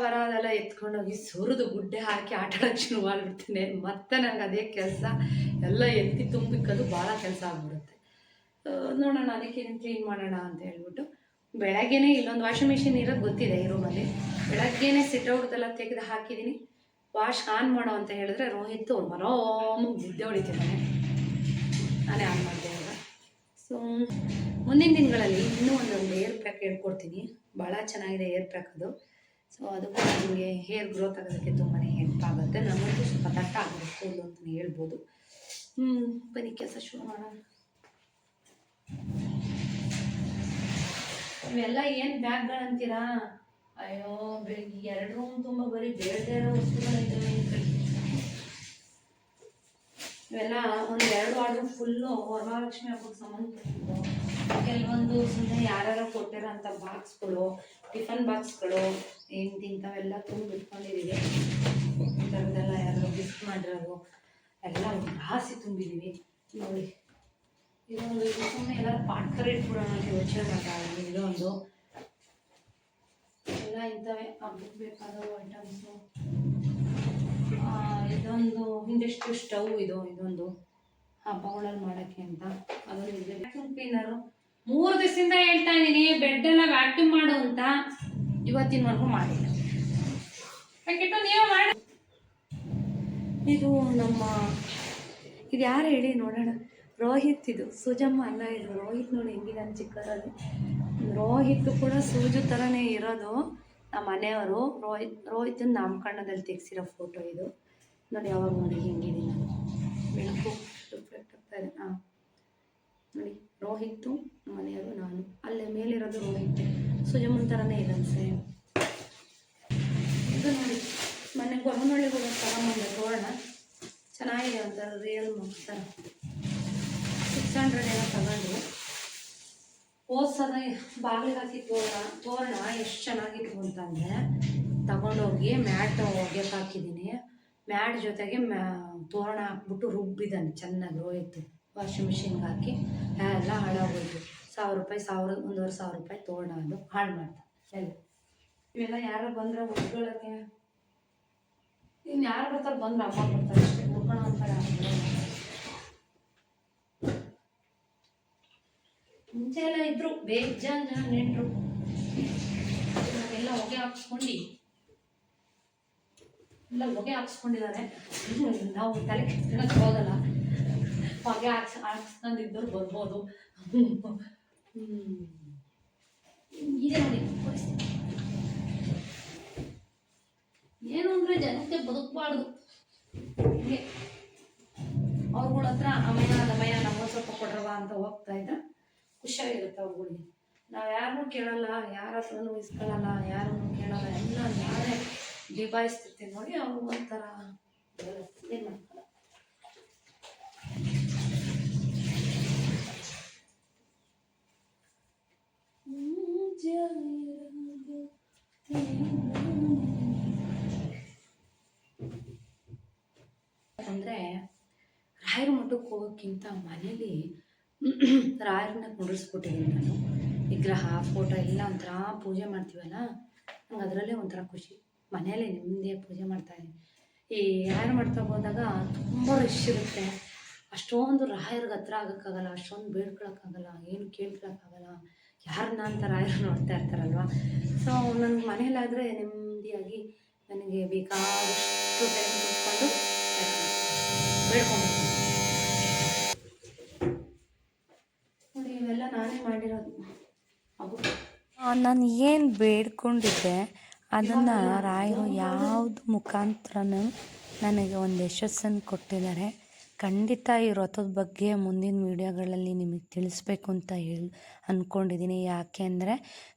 ಬರೋದೆಲ್ಲ ಎತ್ಕೊಂಡೋಗಿ ಸುರಿದು ಗುಡ್ಡೆ ಹಾಕಿ ಆಟ ಆಡೋಕ್ಕೆ ಶುರು ಮಾಡಿಬಿಡ್ತೀನಿ. ಮತ್ತೆ ನನಗೆ ಅದೇ ಕೆಲಸ, ಎಲ್ಲ ಎತ್ತಿ ತುಂಬಿಕ್ಕದು ಭಾಳ ಕೆಲಸ ಆಗ್ಬಿಡುತ್ತೆ. ನೋಡೋಣ, ಅದಕ್ಕೆ ಕ್ಲೀನ್ ಮಾಡೋಣ ಅಂತ ಹೇಳ್ಬಿಟ್ಟು ಬೆಳಗ್ಗೆನೇ ಇಲ್ಲೊಂದು ವಾಷಿಂಗ್ ಮಿಷಿನ್ ಇರೋದು ಗೊತ್ತಿದೆ ಈ ರೂಮಲ್ಲಿ. ಬೆಳಗ್ಗೆನೇ ಸಿಟ್ಔಟ್ದೆಲ್ಲ ತೆಗೆದು ಹಾಕಿದ್ದೀನಿ. ವಾಶ್ ಆನ್ ಮಾಡೋ ಅಂತ ಹೇಳಿದ್ರೆ ರೋಹಿತ್ ಮರೋಮಾಗಿ ಗುಡ್ಡೆ ಹೊಡಿತಿದ್ದಾನೆ. ನಾನೇ ಆನ್ ಮಾಡಿದೆ ಇವಾಗ. ಸೊ ಮುಂದಿನ ದಿನಗಳಲ್ಲಿ ಇನ್ನೂ ಒಂದೊಂದು ಏರ್ ಪ್ಯಾಕ್ ಹೇಳ್ಕೊಡ್ತೀನಿ. ಭಾಳ ಚೆನ್ನಾಗಿದೆ ಏರ್ ಪ್ಯಾಕ್ ಅದು. ಸೊ ಅದು ಕೂಡ ನಿಮಗೆ ಹೇರ್ ಗ್ರೋತ್ ಆಗೋದಕ್ಕೆ ತುಂಬಾ ಹೆಲ್ಪ್ ಆಗುತ್ತೆ. ನಮಗೂ ಸ್ವಲ್ಪ ದಟ್ಟ ಆಗುತ್ತೆ ಕೂದಲು ಅಂತಲೇ ಹೇಳ್ಬೋದು. ಬನ್ನಿ ಕೆಲಸ ಶುರು ಮಾಡೋಣ. ಇವೆಲ್ಲ ಏನು ಬ್ಯಾಗ್ಗಳಂತೀರಾ? ಅಯ್ಯೋ ಬೆಳಿಗ್ಗೆ 2 ರೂಮ್ ತುಂಬ ಬರೀ ಬೇಡದೇ ಇರೋ ವಸ್ತುಗಳಿದ್ದಾವೆ. ಇವೆಲ್ಲ ಒಂದು 2 ಆರ್ಡ್ರ್ ಫುಲ್ಲು ವರಮಹಾಲಕ್ಷ್ಮಿ ಹಬ್ಬಕ್ಕೆ ಸಂಬಂಧಪಟ್ಟಿದ್ದು. ಕೆಲವೊಂದು ಸುಮ್ಮನೆ ಯಾರ್ಯಾರೋ ಕೊಟ್ಟಿರೋಂಥ ಬಾಕ್ಸ್ಗಳು, ಟಿಫನ್ ಬಾಕ್ಸ್ಗಳು, ಇಂಥವೆಲ್ಲ ತುಂಬಿಟ್ಕೊಂಡಿದ್ದೀವಿ. ಈ ಥರದ್ದೆಲ್ಲ ಯಾರೋ ಗಿಫ್ಟ್ ಮಾಡಿರೋದು ಎಲ್ಲ ರಾಸಿ ತುಂಬಿದ್ದೀವಿ. ನೋಡಿ ಇದೊಂದು ಸುಮ್ಮನೆ ಎಲ್ಲರೂ ಪಾಟ್ಕರ್ ಇಟ್ಬಿಡೋಣ ಅಂತ ಯೋಚನೆ ಮಾಡ್ತಾರೆ. ಇದೊಂದು ಎಲ್ಲ ಇಂಥವೇ ಹಬ್ಬಕ್ಕೆ ಬೇಕಾದವು ಐಟಮ್ಸು. ಇದೊಂದು ಇಂಡಸ್ಟ್ರಿ ಸ್ಟವ್, ಇದೊಂದು ಹಬ್ಬಗಳಲ್ಲಿ ಮಾಡೋಕ್ಕೆ ಅಂತ. ಅದೊಂದು ಇದೆ. ವ್ಯಾಕ್ಯೂಮ್ ಕ್ಲೀನರು 3 ದಿವಸದಿಂದ ಹೇಳ್ತಾ ಇದ್ದೀನಿ ಬೆಡ್ ಎಲ್ಲ ವ್ಯಾಕ್ಯೂಮ್ ಮಾಡು ಅಂತ. ಇವತ್ತಿನವರೆಗೂ ಮಾಡಿಲ್ಲ. ಪ್ಯಾಕೆಟು ನೀವು ಮಾಡಿ. ಇದು ಇದು ಯಾರು ಹೇಳಿ ನೋಡೋಣ. ರೋಹಿತ್, ಇದು ಸುಜಮ್ಮ ಅಲ್ಲ, ಇದು ರೋಹಿತ್. ನೋಡಿ ಹೆಂಗಿದಾನೆ ಚಿಕ್ಕರಲ್ಲಿ. ರೋಹಿತ್ ಕೂಡ ಸೂಜು ಥರನೇ ಇರೋದು. ನಮ್ಮ ಮನೆಯವರು ರೋಹಿತನ ನಾಮಕರಣದಲ್ಲಿ ತೆಗೆಸಿರೋ ಫೋಟೋ ಇದು. ನೋಡಿ ಯಾವಾಗ ನೋಡಿ ಹೆಂಗಿದ್ದೀನಿ, ಬೆಳಕು ರಿಫ್ಲೆಕ್ಟ್ ಆಗ್ತಾ ಇದೆ. ನೋಡಿ ರೋಹಿತ್ತು ಮನೆಯವರು, ನಾನು. ಅಲ್ಲೇ ಮೇಲಿರೋದು ರೋಹಿತ್, ಸುಜಮ್ಮನ ಥರನೇ ಇದೆ ಸೇಮ್. ಇದು ನೋಡಿ ಮನೆ ಗೊರವನಹಳ್ಳಿಗೆ ಹೋಗೋದು ತಗೊಂಬಂದೆ ತೋರಣ. ಚೆನ್ನಾಗಿದೆ ಒಂಥರ ರಿಯಲ್ ಥರ. 600 ಏನೋ ತಗೊಂಡು ಹೋದ್ಸಲ ಬಾಗಿಲಿಗೆ ಹಾಕಿ ತೋರಣ ಎಷ್ಟು ಚೆನ್ನಾಗಿತ್ತು ಅಂತಂದರೆ ತಗೊಂಡೋಗಿ ಮ್ಯಾಟ್ ಒಗೆಯಕ್ಕೆ ಹಾಕಿದ್ದೀನಿ. ಮ್ಯಾಟ್ ಜೊತೆಗೆ ತೋರಣ ಹಾಕ್ಬಿಟ್ಟು ರುಬ್ಬಿದ್ದಾನೆ ಚೆನ್ನಾಗಿ ರೋಹಿತ್ತು. ವಾಷಿಂಗ್ ಮಿಷಿನ್ಗೆ ಹಾಕಿ ಎಲ್ಲ ಹಾಳಾಗೋಯ್ತು. 1000 ರೂಪಾಯಿ, 1,500 ರೂಪಾಯಿ ತೋರಣ ಅದು ಹಾಳು ಮಾಡ್ತಾ ಎಲ್ಲ. ಇವೆಲ್ಲ ಯಾರು ಬಂದರೆ ಉಟ್ಕೊಳ್ಳೋಕ್ಕೆ, ಇನ್ನು ಯಾರು ಬರ್ತಾರೆ ಬಂದ್ರೆ ಅಮ್ಮ ಬರ್ತಾರೆ ಅಷ್ಟೇ. ಉಟ್ಕೊಳ್ಳೋ ಅಂತಾರೆ ಮುಂಚೆ ಎಲ್ಲ ಇದ್ರು ಬೇಜಾನ್ ಜನ ನೆಂಟರು. ಎಲ್ಲ ಹೊಗೆ ಹಾಕ್ಸ್ಕೊಂಡಿದ್ದಾರೆ. ನಾವು ತಲೆ ಕೆಡ್ಸ್ಕೊಳಕ್ಕೆ ಹೋಗಲ್ಲ. ಹೊಗೆ ಹಾಕ್ಸ್ಕೊಂಡಿದ್ದವ್ರು ಬರ್ಬೋದು. ಇದೆ ನೋಡಿ ಪರಿಸ್ಥಿತಿ. ಏನು ಅಂದರೆ ಜನಕ್ಕೆ ಬದುಕಬಾರ್ದು. ಅವ್ರಗಳ ಹತ್ರ ಅಮಯ ನಮ್ಮ ಸ್ವಲ್ಪ ಕೊಡ್ರವ ಅಂತ ಹೋಗ್ತಾ ಇದ್ದ ಖುಷಿಯಾಗಿರುತ್ತೆ ಅವ್ರುಗಳಿಗೆ. ನಾವು ಯಾರನ್ನೂ ಕೇಳಲ್ಲ, ಯಾರ ಹತ್ರನೂ ಇಸ್ಕೊಳ್ಳಲ್ಲ, ಯಾರನ್ನೂ ಕೇಳಲ್ಲ. ಎಲ್ಲ ನಾವೇ ನಿಭಾಯಿಸ್ತಿರ್ತೀವಿ. ನೋಡಿ ಅವ್ರು ಒಂಥರ ಏನು ಮಾಡ್ತಾರೆ. ಅಂದರೆ ರಾಯರ ಮಠಕ್ಕೆ ಹೋಗೋಕ್ಕಿಂತ ಮನೇಲಿ ರಾಯರನ್ನ ಕುಂಡ್ರಿಸ್ಬಿಟ್ಟಿದ್ದೀನಿ ನಾನು. ವಿಗ್ರಹ, ಫೋಟೋ ಎಲ್ಲ ಒಂಥರ ಪೂಜೆ ಮಾಡ್ತೀವಲ್ಲ, ನಂಗೆ ಅದರಲ್ಲೇ ಒಂಥರ ಖುಷಿ. ಮನೆಯಲ್ಲೇ ನೆಮ್ಮದಿಯಾಗಿ ಪೂಜೆ ಮಾಡ್ತಾಯಿದ್ದೀನಿ. ಈ ರಾಯರ ಮಠಕ್ಕೆ ಹೋದಾಗ ತುಂಬ ರಶ್ ಇರುತ್ತೆ. ಅಷ್ಟೊಂದು ರಾಯರಿಗೆ ಹತ್ರ ಆಗೋಕ್ಕಾಗಲ್ಲ, ಅಷ್ಟೊಂದು ಬೇಡ್ಕೊಳಕ್ಕಾಗಲ್ಲ, ಏನು ಕೇಳ್ಕೊಳಕ್ಕಾಗಲ್ಲ. ಯಾರನ್ನ ಅಂತ ರಾಯರು ನೋಡ್ತಾ ಇರ್ತಾರಲ್ವ. ಸೊ ನನಗೆ ಮನೇಲಾದರೆ ನೆಮ್ಮದಿಯಾಗಿ ನನಗೆ ಬೇಕಾದಷ್ಟು ಟೈಮ್ ಕೂತ್ಕೊಂಡು ಬೇಡ್ಕೊಬೇಕು. ನೋಡಿ ಇವೆಲ್ಲ ನಾನೇ ಮಾಡಿರೋದು. ನಾನು ಏನು ಬೇಡ್ಕೊಂಡಿದ್ದೆ ಅದನ್ನು ರಾಯರು ಯಾವುದು ಮುಖಾಂತರನೂ ನನಗೆ ಒಂದು ಯಶಸ್ಸನ್ನು ಕೊಟ್ಟಿದ್ದಾರೆ. ಖಂಡಿತ ಈ ವ್ರತದ ಬಗ್ಗೆ ಮುಂದಿನ ವೀಡಿಯೋಗಳಲ್ಲಿ ನಿಮಗೆ ತಿಳಿಸ್ಬೇಕು ಅಂತ ಅಂದ್ಕೊಂಡಿದ್ದೀನಿ. ಯಾಕೆ ಅಂದರೆ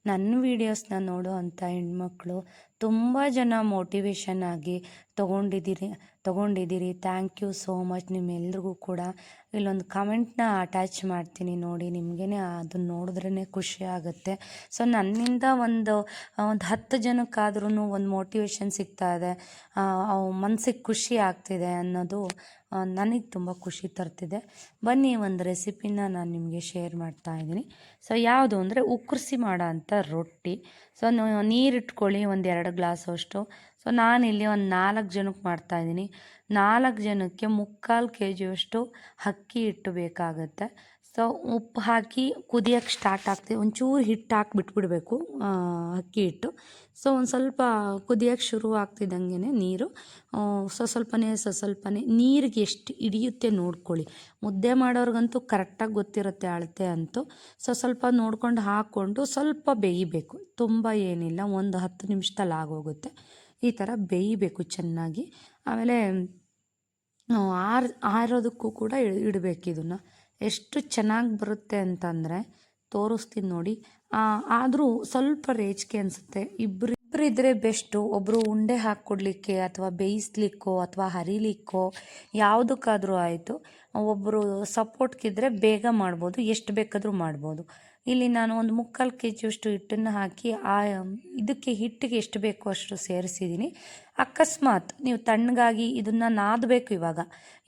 ನನ್ನ ವೀಡಿಯೋಸ್ನ ನೋಡೋ ಅಂಥ ಹೆಣ್ಮಕ್ಳು ತುಂಬ ಜನ ಮೋಟಿವೇಶನ್ ಆಗಿ ತೊಗೊಂಡಿದ್ದೀರಿ. Thank you so much. ನಿಮ್ಮೆಲ್ರಿಗೂ ಕೂಡ ಇಲ್ಲೊಂದು ಕಮೆಂಟ್ನ ಅಟ್ಯಾಚ್ ಮಾಡ್ತೀನಿ ನೋಡಿ, ನಿಮಗೇ ಅದನ್ನು ನೋಡಿದ್ರೇ ಖುಷಿ ಆಗುತ್ತೆ. ಸೊ ನನ್ನಿಂದ ಒಂದು 10 ಜನಕ್ಕಾದ್ರೂ ಒಂದು ಮೋಟಿವೇಶನ್ ಸಿಗ್ತಾ ಇದೆ, ಮನಸ್ಸಿಗೆ ಖುಷಿ ಆಗ್ತಿದೆ ಅನ್ನೋದು ನನಗೆ ತುಂಬ ಖುಷಿ ತರ್ತಿದೆ. ಬನ್ನಿ ಒಂದು ರೆಸಿಪಿನ ನಾನು ನಿಮಗೆ ಶೇರ್ ಮಾಡ್ತಾ ಇದ್ದೀನಿ. ಸೊ ಯಾವುದು ಅಂದರೆ ಉಕ್ಕರಿಸಿ ಮಾಡೋ ಅಂಥ ರೊಟ್ಟಿ. ಸೊ ನೀರಿಟ್ಕೊಳ್ಳಿ ಒಂದು 2 ಗ್ಲಾಸ್ ಅಷ್ಟು. ಸೊ ನಾನಿಲ್ಲಿ ಒಂದು 4 ಜನಕ್ಕೆ ಮಾಡ್ತಾಯಿದ್ದೀನಿ. 4 ಜನಕ್ಕೆ 3/4 kg ಅಕ್ಕಿ ಹಿಟ್ಟು ಬೇಕಾಗುತ್ತೆ. ಸೊ ಉಪ್ಪು ಹಾಕಿ ಕುದಿಯೋಕ್ಕೆ ಸ್ಟಾರ್ಟ್ ಆಗ್ತೀವಿ. ಒಂಚೂರು ಹಿಟ್ಟು ಹಾಕಿ ಬಿಟ್ಬಿಡಬೇಕು ಅಕ್ಕಿ ಹಿಟ್ಟು. ಸೊ ಒಂದು ಸ್ವಲ್ಪ ಕುದಿಯೋಕ್ಕೆ ಶುರು ಆಗ್ತಿದ್ದಂಗೆ ನೀರು ಸ್ವಲ್ಪನೇ ನೀರಿಗೆ ಎಷ್ಟು ಹಿಡಿಯುತ್ತೆ ನೋಡ್ಕೊಳ್ಳಿ. ಮುದ್ದೆ ಮಾಡೋರ್ಗಂತೂ ಕರೆಕ್ಟಾಗಿ ಗೊತ್ತಿರುತ್ತೆ ಅಳತೆ ಅಂತೂ. ಸೊ ಸ್ವಲ್ಪ ನೋಡ್ಕೊಂಡು ಹಾಕ್ಕೊಂಡು ಸ್ವಲ್ಪ ಬೇಯಬೇಕು, ತುಂಬ ಏನಿಲ್ಲ, ಒಂದು 10 ನಿಮಿಷದಲ್ಲಿ ಆಗೋಗುತ್ತೆ. ಈ ಥರ ಬೇಯಬೇಕು ಚೆನ್ನಾಗಿ. ಆಮೇಲೆ ಆರೋದಕ್ಕೂ ಕೂಡ ಇಡಬೇಕು. ಇದನ್ನು ಎಷ್ಟು ಚೆನ್ನಾಗಿ ಬರುತ್ತೆ ಅಂತಂದರೆ ತೋರಿಸ್ತೀನಿ ನೋಡಿ. ಆದರೂ ಸ್ವಲ್ಪ ರೇಚಿಗೆ ಅನಿಸುತ್ತೆ. ಇಬ್ಬರು ಇದ್ದರೆ ಬೆಸ್ಟು. ಒಬ್ಬರು ಉಂಡೆ ಹಾಕ್ಕೊಡ್ಲಿಕ್ಕೆ ಅಥವಾ ಬೇಯಿಸ್ಲಿಕ್ಕೋ ಅಥವಾ ಹರಿಲಿಕ್ಕೋ ಯಾವುದಕ್ಕಾದರೂ ಆಯಿತು. ಒಬ್ಬರು ಸಪೋರ್ಟ್ಗಿದ್ರೆ ಬೇಗ ಮಾಡ್ಬೋದು, ಎಷ್ಟು ಬೇಕಾದರೂ ಮಾಡ್ಬೋದು. ಇಲ್ಲಿ ನಾನು ಒಂದು 3/4 kg ಹಿಟ್ಟನ್ನು ಹಾಕಿ ಇದಕ್ಕೆ ಹಿಟ್ಟಿಗೆ ಎಷ್ಟು ಬೇಕೋ ಅಷ್ಟು ಸೇರಿಸಿದ್ದೀನಿ. ಅಕಸ್ಮಾತ್ ನೀವು ತಣ್ಣಗಾಗಿ ಇದನ್ನು ನಾದಬೇಕು. ಇವಾಗ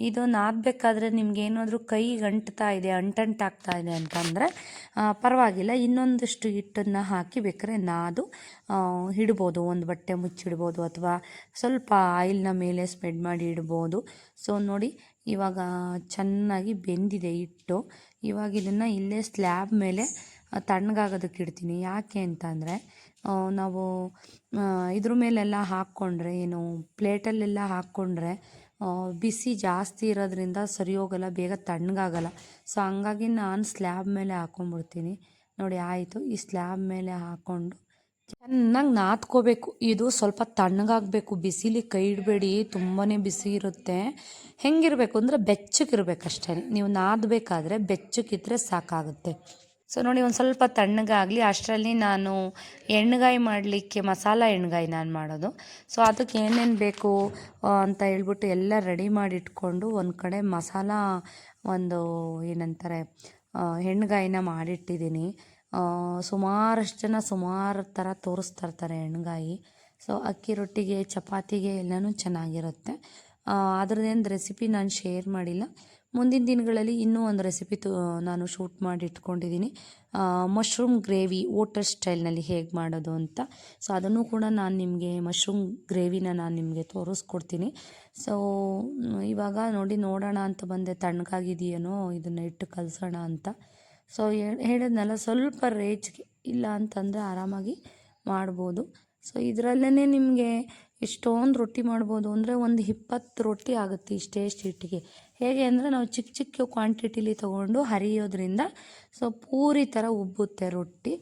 ಇದು ನಾದಬೇಕಾದ್ರೆ ನಿಮ್ಗೇನಾದರೂ ಕೈಗೆ ಅಂಟಂಟಾಗ್ತಾ ಇದೆ ಅಂತಂದರೆ ಪರವಾಗಿಲ್ಲ, ಇನ್ನೊಂದಷ್ಟು ಹಿಟ್ಟನ್ನು ಹಾಕಿ ಬೇಕಾದ್ರೆ ನಾದು ಇಡ್ಬೋದು. ಒಂದು ಬಟ್ಟೆ ಮುಚ್ಚಿಡ್ಬೋದು ಅಥವಾ ಸ್ವಲ್ಪ ಆಯಿಲ್ನ ಮೇಲೆ ಸ್ಪ್ರೆಡ್ ಮಾಡಿ ಇಡ್ಬೋದು. ಸೊ ನೋಡಿ, ಇವಾಗ ಚೆನ್ನಾಗಿ ಬೆಂದಿದೆ ಹಿಟ್ಟು. ಇವಾಗ ಇದನ್ನು ಇಲ್ಲೇ ಸ್ಲ್ಯಾಬ್ ಮೇಲೆ ತಣ್ಣಗಾಗೋದಕ್ಕೆ ಇಡ್ತೀನಿ. ಯಾಕೆ ಅಂತಂದರೆ ನಾವು ಇದ್ರ ಮೇಲೆಲ್ಲ ಹಾಕ್ಕೊಂಡ್ರೆ, ಪ್ಲೇಟಲ್ಲೆಲ್ಲ ಹಾಕ್ಕೊಂಡ್ರೆ ಬಿಸಿ ಜಾಸ್ತಿ ಇರೋದ್ರಿಂದ ಸರಿ ಹೋಗಲ್ಲ, ಬೇಗ ತಣ್ಣಗಾಗಲ್ಲ. ಸೊ ಹಂಗಾಗಿ ನಾನು ಸ್ಲ್ಯಾಬ್ ಮೇಲೆ ಹಾಕ್ಕೊಂಡ್ಬಿಡ್ತೀನಿ. ನೋಡಿ ಆಯಿತು. ಈ ಸ್ಲ್ಯಾಬ್ ಮೇಲೆ ಹಾಕ್ಕೊಂಡು ಚೆನ್ನಾಗಿ ನಾದ್ಕೋಬೇಕು. ಇದು ಸ್ವಲ್ಪ ತಣ್ಣಗಾಗಬೇಕು, ಬಿಸಿಲಿ ಕೈ ಇಡಬೇಡಿ, ತುಂಬಾ ಬಿಸಿ ಇರುತ್ತೆ. ಹೆಂಗಿರಬೇಕು ಅಂದರೆ ಬೆಚ್ಚಗಿರ್ಬೇಕಷ್ಟೇ. ನೀವು ನಾದಬೇಕಾದ್ರೆ ಬೆಚ್ಚಗಿದ್ರೆ ಸಾಕಾಗುತ್ತೆ. ಸೊ ನೋಡಿ, ಒಂದು ಸ್ವಲ್ಪ ತಣ್ಣಗಾಗಲಿ. ಅಷ್ಟರಲ್ಲಿ ನಾನು ಎಣ್ಣೆಗಾಯಿ ಮಾಡಲಿಕ್ಕೆ ಮಸಾಲ ಎಣ್ಣೆಗಾಯಿ ನಾನು ಮಾಡೋದು. ಸೊ ಅದಕ್ಕೆ ಏನೇನು ಬೇಕು ಅಂತ ಹೇಳ್ಬಿಟ್ಟು ಎಲ್ಲ ರೆಡಿ ಮಾಡಿ ಇಟ್ಕೊಂಡು ಒಂದು ಕಡೆ ಮಸಾಲ ಏನಂತಾರೆ ಎಣ್ಣೆಗಾಯಿನ ಮಾಡಿಟ್ಟಿದ್ದೀನಿ. ಸುಮಾರಷ್ಟು ಜನ ಸುಮಾರು ಥರ ತೋರಿಸ್ತಾ ಇರ್ತಾರೆ ಎಣ್ಣೆಗಾಯಿ. ಸೊ ಅಕ್ಕಿ ರೊಟ್ಟಿಗೆ, ಚಪಾತಿಗೆ ಎಲ್ಲನೂ ಚೆನ್ನಾಗಿರುತ್ತೆ. ಅದರದ್ದೇನು ರೆಸಿಪಿ ನಾನು ಶೇರ್ ಮಾಡಿಲ್ಲ. ಮುಂದಿನ ದಿನಗಳಲ್ಲಿ ಇನ್ನೂ ಒಂದು ರೆಸಿಪಿ ನಾನು ಶೂಟ್ ಮಾಡಿ ಇಟ್ಕೊಂಡಿದ್ದೀನಿ, ಮಶ್ರೂಮ್ ಗ್ರೇವಿ ಹೋಟೆಲ್ ಸ್ಟೈಲ್ನಲ್ಲಿ ಹೇಗೆ ಮಾಡೋದು ಅಂತ. ಸೊ ಅದನ್ನು ಕೂಡ ನಾನು ನಿಮಗೆ ಮಶ್ರೂಮ್ ಗ್ರೇವಿನ ನಾನು ನಿಮಗೆ ತೋರಿಸ್ಕೊಡ್ತೀನಿ. ಸೊ ಇವಾಗ ನೋಡೋಣ ಅಂತ ಬಂದೆ, ತಣ್ಣಗಾಗಿದೆಯೇನೋ, ಇದನ್ನು ಇಟ್ಟು ಕಲಸೋಣ ಅಂತ. ಸೊ ಹೇಳಿದ್ನಲ್ಲ, ಸ್ವಲ್ಪ ರೇಜ್ಗೆ ಇಲ್ಲ ಅಂತಂದರೆ ಆರಾಮಾಗಿ ಮಾಡ್ಬೋದು. ಸೊ ಇದರಲ್ಲೇ ನಿಮಗೆ ಎಷ್ಟೊಂದು ರೊಟ್ಟಿ ಮಾಡ್ಬೋದು. ಅಂದರೆ ಒಂದು 20 ರೊಟ್ಟಿ ಆಗುತ್ತೆ ಇಷ್ಟೇ ಹಿಟ್ಟಿಗೆ. ಹೇಗೆ ಅಂದರೆ ನಾವು ಚಿಕ್ಕ ಕ್ವಾಂಟಿಟಿಲಿ ತೊಗೊಂಡು ಹರಿಯೋದ್ರಿಂದ ಸೊ ಪೂರಿ ಥರ ಉಬ್ಬುತ್ತೆ ರೊಟ್ಟಿ.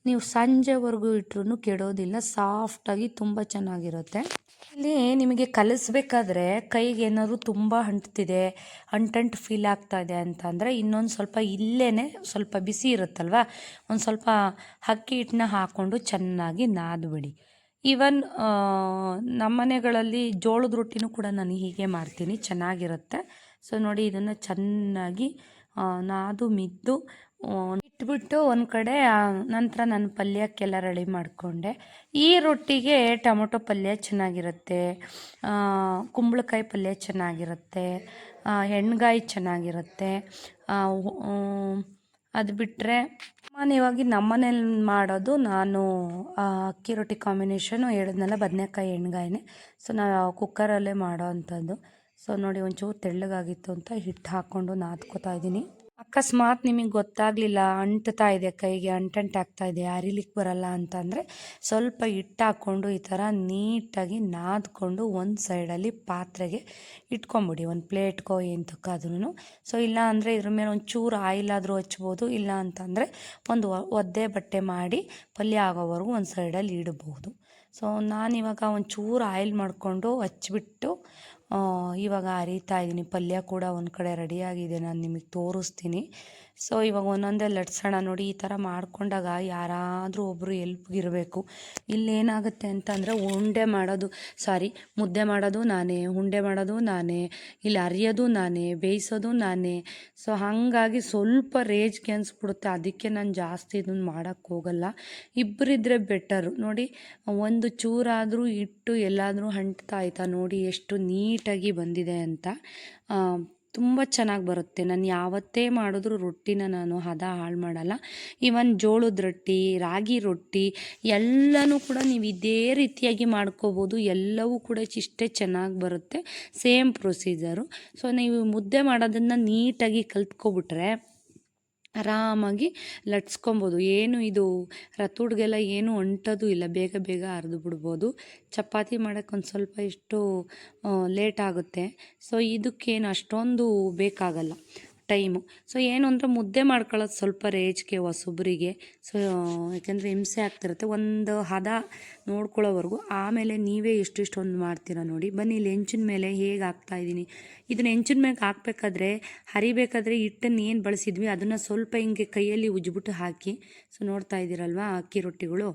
ನೀವು ಸಂಜೆವರೆಗೂ ಇಟ್ಟರೂ ಕೆಡೋದಿಲ್ಲ, ಸಾಫ್ಟಾಗಿ ತುಂಬ ಚೆನ್ನಾಗಿರುತ್ತೆ. ಇಲ್ಲಿ ನಿಮಗೆ ಕಲಿಸ್ಬೇಕಾದ್ರೆ ಕೈಗೆ ಏನಾದ್ರು ತುಂಬ ಅಂಟಂಟು ಫೀಲ್ ಆಗ್ತಾ ಇದೆ ಅಂತಂದರೆ ಇನ್ನೊಂದು ಸ್ವಲ್ಪ ಇಲ್ಲೇ ಸ್ವಲ್ಪ ಬಿಸಿ ಇರುತ್ತಲ್ವ, ಒಂದು ಸ್ವಲ್ಪ ಅಕ್ಕಿ ಹಿಟ್ಟನ್ನ ಹಾಕ್ಕೊಂಡು ಚೆನ್ನಾಗಿ ನಾದ್ಬಿಡಿ. ಈವನ್ ನಮ್ಮ ಮನೆಗಳಲ್ಲಿ ಜೋಳದ ರೊಟ್ಟಿನೂ ಕೂಡ ನಾನು ಹೀಗೆ ಮಾಡ್ತೀನಿ, ಚೆನ್ನಾಗಿರುತ್ತೆ. ಸೊ ನೋಡಿ, ಇದನ್ನು ಚೆನ್ನಾಗಿ ನಾದು ಮಿದ್ದು ಇಟ್ಬಿಟ್ಟು ಒಂದು ಕಡೆ ನಂತರ ನಾನು ಪಲ್ಯಕ್ಕೆಲ್ಲ ರೆಡಿ ಮಾಡಿಕೊಂಡೆ. ಈ ರೊಟ್ಟಿಗೆ ಟೊಮೊಟೊ ಪಲ್ಯ ಚೆನ್ನಾಗಿರುತ್ತೆ, ಕುಂಬಳಕಾಯಿ ಪಲ್ಯ ಚೆನ್ನಾಗಿರುತ್ತೆ, ಎಣ್ಗಾಯಿ ಚೆನ್ನಾಗಿರುತ್ತೆ. ಅದು ಬಿಟ್ಟರೆ ಸಾಮಾನ್ಯವಾಗಿ ನಮ್ಮನೇಲಿ ಮಾಡೋದು ನಾನು ಅಕ್ಕಿ ರೊಟ್ಟಿ ಕಾಂಬಿನೇಷನು ಹೇಳಿದ್ನಲ್ಲ, ಬದನೆಕಾಯಿ ಎಣ್ಗಾಯಿನೇ. ಸೊ ನಾವು ಕುಕ್ಕರಲ್ಲೇ ಮಾಡೋ ಅಂಥದ್ದು. ಸೊ ನೋಡಿ, ಒಂಚೂರು ತೆಳ್ಳಗಾಗಿತ್ತು ಅಂತ ಹಿಟ್ಟು ಹಾಕ್ಕೊಂಡು ನಾದ್ಕೋತಾ ಇದ್ದೀನಿ. ಅಕಸ್ಮಾತ್ ನಿಮಗೆ ಗೊತ್ತಾಗಲಿಲ್ಲ, ಅಂಟ್ತಾ ಇದೆ ಕೈಗೆ, ಅಂಟಂಟಾಗ್ತಾ ಇದೆ, ಅರಿಲಿಕ್ಕೆ ಬರಲ್ಲ ಅಂತಂದರೆ ಸ್ವಲ್ಪ ಹಿಟ್ಟು ಹಾಕ್ಕೊಂಡು ಈ ಥರ ನೀಟಾಗಿ ನಾದ್ಕೊಂಡು ಒಂದು ಸೈಡಲ್ಲಿ ಪಾತ್ರೆಗೆ ಇಟ್ಕೊಂಬಿಡಿ, ಒಂದು ಪ್ಲೇಟ್ಗೋ ಎಂತಕ್ಕಾದ್ರೂ. ಸೊ ಇಲ್ಲ ಅಂದರೆ ಇದ್ರ ಮೇಲೆ ಒಂಚೂರು ಆಯಿಲ್ ಆದರೂ ಹಚ್ಬೋದು, ಇಲ್ಲ ಅಂತಂದರೆ ಒಂದು ಒದ್ದೆ ಬಟ್ಟೆ ಮಾಡಿ ಪಲ್ಯ ಆಗೋವರೆಗೂ ಒಂದು ಸೈಡಲ್ಲಿ ಇಡಬಹುದು. ಸೊ ನಾನಿವಾಗ ಒಂಚೂರು ಆಯಿಲ್ ಮಾಡಿಕೊಂಡು ಹಚ್ಬಿಟ್ಟು ಇವಾಗ ಅರಿತಾ ಇದ್ದೀನಿ. ಪಲ್ಯ ಕೂಡ ಒಂದು ಕಡೆ ರೆಡಿಯಾಗಿದೆ, ನಾನು ನಿಮಗೆ ತೋರಿಸ್ತೀನಿ. ಸೊ ಇವಾಗ ಒಂದೊಂದೇ ಲಟ್ಸೋಣ. ನೋಡಿ, ಈ ಥರ ಮಾಡ್ಕೊಂಡಾಗ ಯಾರಾದರೂ ಒಬ್ಬರು ಎಲ್ಪ್ಗಿರಬೇಕು. ಇಲ್ಲೇನಾಗುತ್ತೆ ಅಂತಂದರೆ ಮುದ್ದೆ ಮಾಡೋದು ನಾನೇ, ಉಂಡೆ ಮಾಡೋದು ನಾನೇ, ಇಲ್ಲಿ ಅರಿಯೋದು ನಾನೇ, ಬೇಯಿಸೋದು ನಾನೇ. ಸೊ ಹಾಗಾಗಿ ಸ್ವಲ್ಪ ರೇಜ್ಗೆ ಅನಿಸ್ಬಿಡುತ್ತೆ. ಅದಕ್ಕೆ ನಾನು ಜಾಸ್ತಿ ಇದನ್ನು ಮಾಡೋಕ್ಕೆ ಹೋಗಲ್ಲ. ಇಬ್ಬರಿದ್ರೆ ಬೆಟರು. ನೋಡಿ, ಒಂದು ಚೂರಾದರೂ ಇಟ್ಟು ಎಲ್ಲಾದರೂ ಅಂಟ್ತಾ ಆಯ್ತಾ, ನೋಡಿ ಎಷ್ಟು ನೀಟಾಗಿ ಬಂದಿದೆ ಅಂತ. ತುಂಬ ಚೆನ್ನಾಗಿ ಬರುತ್ತೆ. ನಾನು ಯಾವತ್ತೇ ಮಾಡಿದ್ರೂ ರೊಟ್ಟಿನ ನಾನು ಹದ ಹಾಳು ಮಾಡಲ್ಲ. ಈವನ್ ಜೋಳದ ರೊಟ್ಟಿ, ರಾಗಿ ರೊಟ್ಟಿ ಎಲ್ಲನೂ ಕೂಡ ನೀವು ಇದೇ ರೀತಿಯಾಗಿ ಮಾಡ್ಕೋಬೋದು. ಎಲ್ಲವೂ ಕೂಡ ಇಷ್ಟೇ ಚೆನ್ನಾಗಿ ಬರುತ್ತೆ. Same procedure. ಸೊ ನೀವು ಮುದ್ದೆ ಮಾಡೋದನ್ನು ನೀಟಾಗಿ ಕಲ್ತ್ಕೊಬಿಟ್ರೆ ಆರಾಮಾಗಿ ಲಟ್ಸ್ಕೊಬೋದು. ಏನು ಇದು ರತುಡ್ಗೆಲ್ಲ ಏನು ಅಂಟೋದು ಇಲ್ಲ, ಬೇಗ ಬೇಗ ಅರ್ದು ಬಿಡ್ಬೋದು. ಚಪಾತಿ ಮಾಡೋಕ್ಕೆ ಒಂದು ಸ್ವಲ್ಪ ಇಷ್ಟು ಲೇಟ್ ಆಗುತ್ತೆ. ಸೊ ಇದಕ್ಕೇನು ಅಷ್ಟೊಂದು ಬೇಕಾಗಲ್ಲ ಟೈಮು. ಸೊ ಏನು ಅಂದರೆ ಮುದ್ದೆ ಮಾಡ್ಕೊಳ್ಳೋದು ಸ್ವಲ್ಪ ರೇಜ್ಗೆ ಹೊಸೊಬ್ಬರಿಗೆ. ಸೊ ಯಾಕೆಂದರೆ ಹಿಂಸೆ ಆಗ್ತಿರುತ್ತೆ ಒಂದು ಹದ ನೋಡ್ಕೊಳ್ಳೋವರೆಗೂ. ಆಮೇಲೆ ನೀವೇ ಇಷ್ಟೊಂದು ಮಾಡ್ತೀರಾ ನೋಡಿ. ಬನ್ನಿ, ಇಲ್ಲಿ ಹೆಂಚಿನ ಮೇಲೆ ಹೇಗೆ ಹಾಕ್ತಾಯಿದ್ದೀನಿ. ಇದನ್ನ ಹೆಂಚಿನ ಮೇಲೆ ಹಾಕಬೇಕಾದ್ರೆ, ಹರಿಬೇಕಾದ್ರೆ ಹಿಟ್ಟನ್ನು ಏನು ಬಳಸಿದ್ವಿ ಅದನ್ನು ಸ್ವಲ್ಪ ಹಿಂಗೆ ಕೈಯಲ್ಲಿ ಉಜ್ಬಿಟ್ಟು ಹಾಕಿ. ಸೊ ನೋಡ್ತಾ ಇದ್ದೀರಲ್ವಾ ಅಕ್ಕಿ ರೊಟ್ಟಿಗಳು.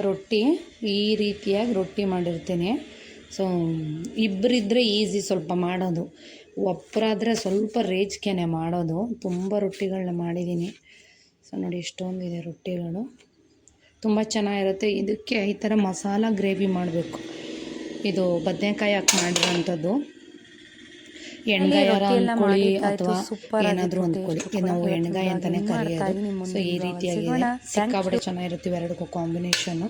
ರೊಟ್ಟಿ ಈ ರೀತಿಯಾಗಿ ರೊಟ್ಟಿ ಮಾಡಿರ್ತೀನಿ. ಸೊ ಇಬ್ಬರಿದ್ದರೆ ಈಸಿ ಸ್ವಲ್ಪ ಮಾಡೋದು, ಒಬ್ಬರಾದರೆ ಸ್ವಲ್ಪ ರೇಜ್ಕೆನೆ ಮಾಡೋದು. ತುಂಬ ರೊಟ್ಟಿಗಳನ್ನ ಮಾಡಿದ್ದೀನಿ. ಸೊ ನೋಡಿ, ಎಷ್ಟೊಂದಿದೆ ರೊಟ್ಟಿಗಳು, ತುಂಬ ಚೆನ್ನಾಗಿರುತ್ತೆ. ಇದಕ್ಕೆ ಈ ಥರ ಮಸಾಲ ಗ್ರೇವಿ ಮಾಡಬೇಕು. ಇದು ಬದನೆಕಾಯಿ ಹಾಕಿ ಮಾಡಿರೋಂಥದ್ದು. ಎಣ್ಗಾಯಾರ ಅಂದ್ಕೊಳ್ಳಿ ಅಥವಾ ಏನಾದರೂ ಅಂದ್ಕೊಳ್ಳಿ, ನಾವು ಎಣ್ಗಾಯಿ ಅಂತಲೇ ಕರೆಯೋದು. ಸೊ ಈ ರೀತಿಯಾಗಿದೆ, ಸಿಕ್ಕಾಪಟ್ಟೆ ಚೆನ್ನಾಗಿರುತ್ತೆ. ಎರಡಕ್ಕೂ ಕಾಂಬಿನೇಷನ್ನು.